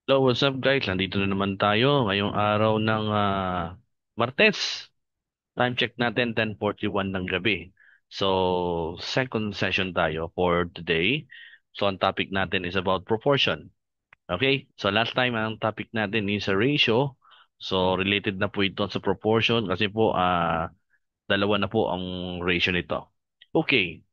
Hello, what's up guys? Nandito na naman tayo ngayong araw ng Martes. Time check natin 10:41 ng gabi. So, second session tayo for today. So, ang topic natin is about proportion. Okay? So, last time ang topic natin is a ratio. So, related na po ito sa proportion kasi po dalawa na po ang ratio nito. Okay.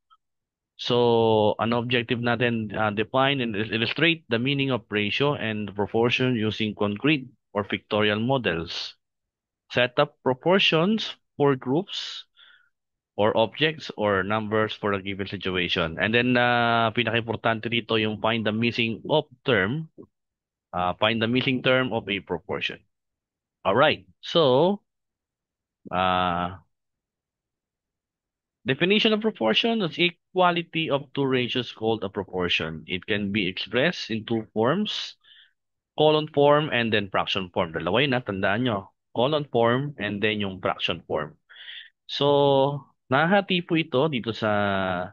So, an objective natin, define and illustrate the meaning of ratio and proportion using concrete or pictorial models. Set up proportions for groups or objects or numbers for a given situation. And then, pinaka-importante dito yung find the missing term of a proportion. All right. So, uh, definition of proportion is equality of two ratios called a proportion. It can be expressed in two forms, column form and then fraction form. Dalawa yun na, tandaan nyo. Column form and then yung fraction form. So, nahati po ito dito sa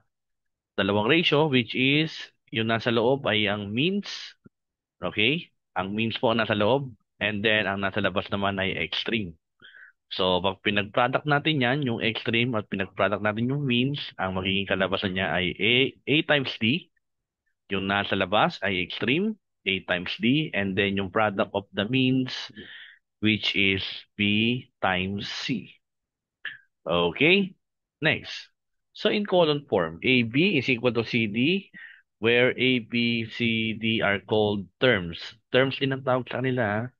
dalawang ratio which is yung nasa loob ay ang means. Okay? Ang means po ang nasa loob and then ang nasa labas naman ay extreme. So, pag pinag-product natin yan, yung extreme at pinag-product natin yung means, ang magiging kalabasan niya ay A times D. Yung nasa labas ay extreme, A times D. And then yung product of the means, which is B times C. Okay? Next. So, in column form, AB is equal to CD, where A, B, C, D are called terms. Terms din ang tawag sa kanila.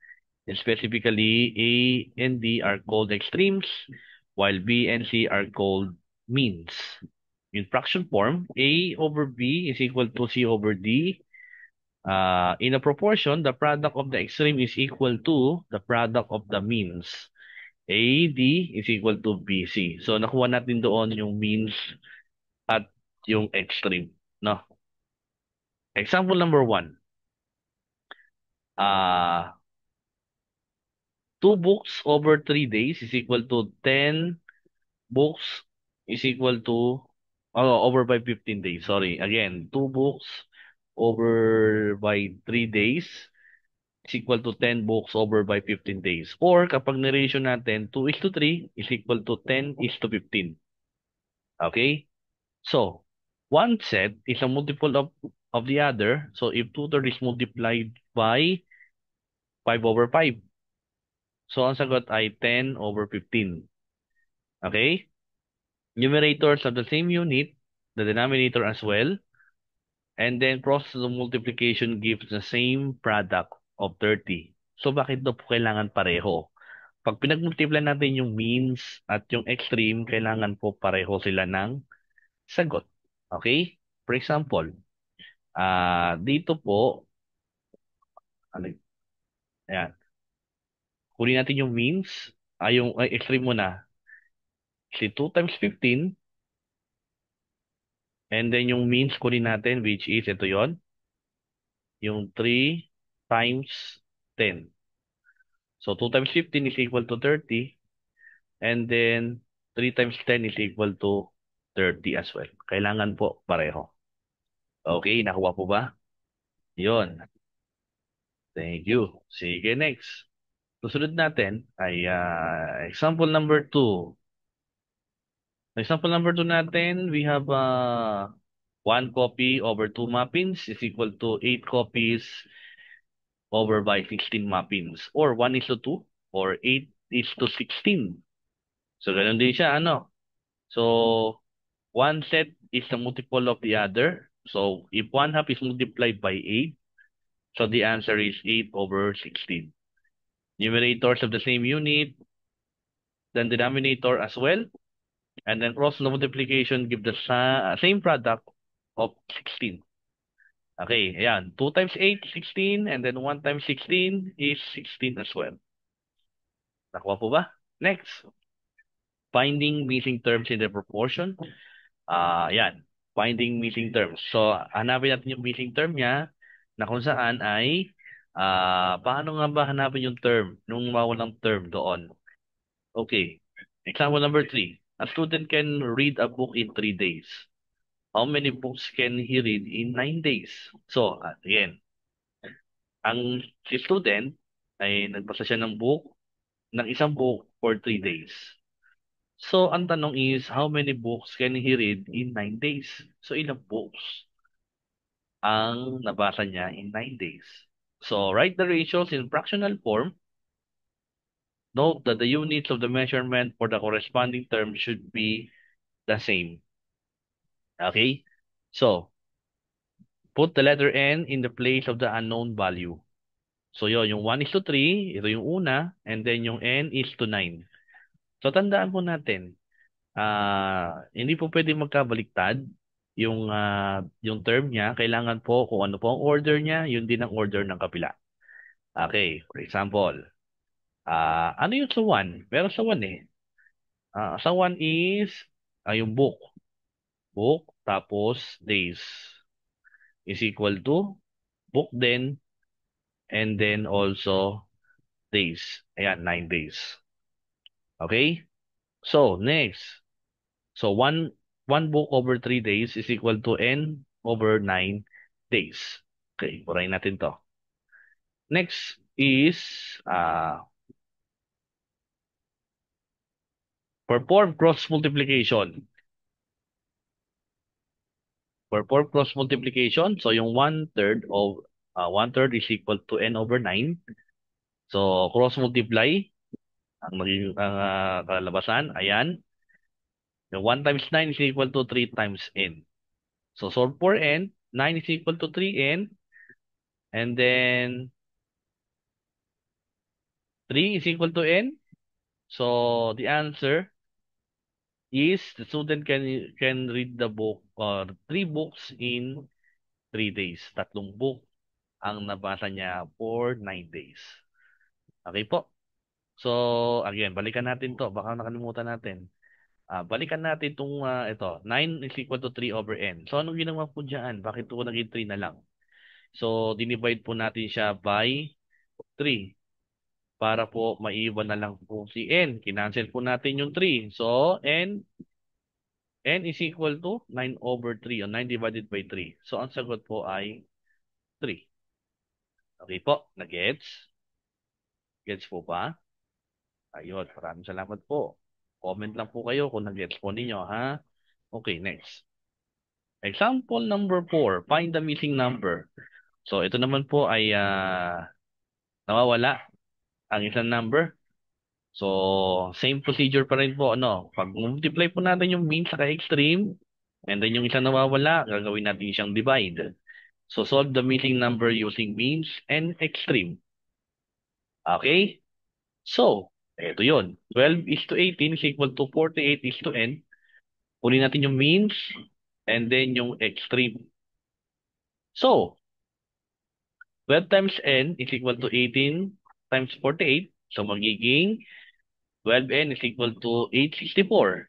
And specifically, A and D are called extremes, while B and C are called means. In fraction form, A over B is equal to C over D. In a proportion, the product of the extreme is equal to the product of the means. AD is equal to BC. So, nakuha natin doon yung means at yung extreme. No? Example number one. Uh, 2 books over 3 days is equal to 10 books is equal to over by 15 days. Sorry. Again, 2 books over by 3 days is equal to 10 books over by 15 days. Or kapag ni-ratio natin, 2 is to 3 is equal to 10 is to 15. Okay? So, one set is a multiple of the other. So, if 2/3 is multiplied by 5 over 5. So, ang sagot ay 10 over 15. Okay? Numerators of the same unit, the denominator as well, and then process of multiplication gives the same product of 30. So, bakit daw po kailangan pareho? Pag pinag-multiply natin yung means at yung extreme, kailangan po pareho sila ng sagot. Okay? For example, dito po, ano, ayan, kunin natin yung means, yung extreme muna, si 2 times 15, and then yung means kunin natin, which is, ito yon yung 3 times 10. So, 2 times 15 is equal to 30. And then, 3 times 10 is equal to 30 as well. Kailangan po pareho. Okay, nakuha po ba? Yun. Thank you. Sige, next. Susunod natin ay example number 2. Example number 2 natin, we have 1 copy over 2 muffins is equal to 8 copies over by 16 muffins. Or 1 is to 2 or 8 is to 16. So, ganun din siya, ano? So, one set is the multiple of the other. So, if 1/2 is multiplied by 8, so the answer is 8 over 16. Numerators of the same unit, then denominator as well, and then cross multiplication give the same product of 16. Okay, ayan. 2 times 8, 16, and then 1 times 16 is 16 as well. Nakuha po ba? Next, finding missing terms in the proportion. Yan. Finding missing terms. So, hanapin natin yung missing term niya na kung saan ay paano nga ba hanapin yung term nung mawalang term doon? Okay. Example number 3. A student can read a book in 3 days. How many books can he read in 9 days? So, again, Ang si student ay nagbasa siya ng isang book for 3 days. So, ang tanong is, how many books can he read in 9 days? So, ilang books ang nabasa niya in 9 days? So, write the ratios in fractional form. Note that the units of the measurement for the corresponding term should be the same. Okay? So, put the letter N in the place of the unknown value. So, yung 1:3, ito yung una, and then yung N is to 9. So, tandaan po natin, hindi po pwede magkabaliktad yung term niya. Kailangan po kung ano po ang order niya, yun din ang order ng kapila. Okay, for example, ano yung sa 1? Meron sa 1 eh. Sa 1 is yung book. Book, tapos days is equal to book din, and then also days. Ayan, 9 days. Okay? So, next. So, one book over 3 days is equal to n over 9 days. Okay, purahin natin to. Next is perform cross multiplication. Perform cross multiplication. So, yung one third is equal to n over 9. So, cross multiply ang magiging kalabasan. Ayan. Yung 1 times 9 is equal to 3 times n. So, solve for n. 9 is equal to 3n. And then 3 is equal to n. So the answer is the student can read the book or 3 books in 3 days. 3 book ang nabasa niya for 9 days. Okay po. So again, balikan natin to. Baka nakalimutan natin. Balikan natin itong ito. 9 is equal to 3 over n. So anong ginawa po dyan? Bakit po naging 3 na lang? So dinivide po natin siya by 3 para po maiwan na lang po si n. Kinancel po natin yung 3. So n is equal to 9 over 3 o 9 divided by 3. So, ang sagot po ay 3. Okay po, na-gets? Gets po ba? Ayun, maraming salamat po. Comment lang po kayo kung na-gets po ninyo, ha? Okay, next. Example number 4, find the missing number. So, ito naman po ay nawawala ang isang number. So, same procedure pa rin po, ano? Pag multiply po natin yung mean sa extreme, and then yung isang nawawala, gagawin natin siyang divide. So, solve the missing number using means and extreme. Okay? So, ito yun. 12 is to 18 is equal to 48 is to n. Kunin natin yung means and then yung extreme. So, 12 times n is equal to 18 times 48. So, magiging 12n is equal to 864.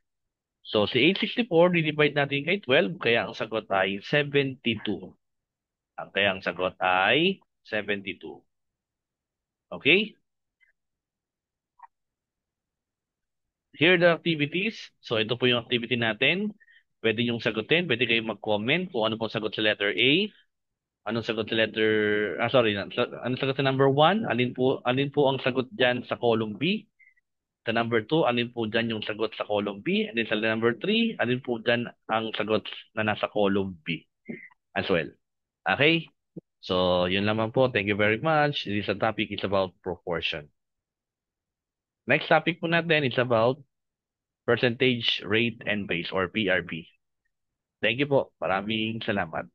So, si 864, divide natin kay 12, kaya ang sagot ay 72. Kaya ang sagot ay 72. Okay? Here are the activities. So, ito po yung activity natin. Pwede yung sagutin. Pwede kayong mag-comment kung ano pong sagot sa letter A. Anong sagot sa letter... Anong sagot sa number 1? Alin po ang sagot dyan sa column B? Sa number 2, alin po dyan yung sagot sa column B? And then sa number 3, alin po dyan ang sagot na nasa column B as well. Okay? So, yun lamang po. Thank you very much. This topic is about proportion. Next topic po natin is about percentage rate and base or PRB. Thank you po. Maraming salamat.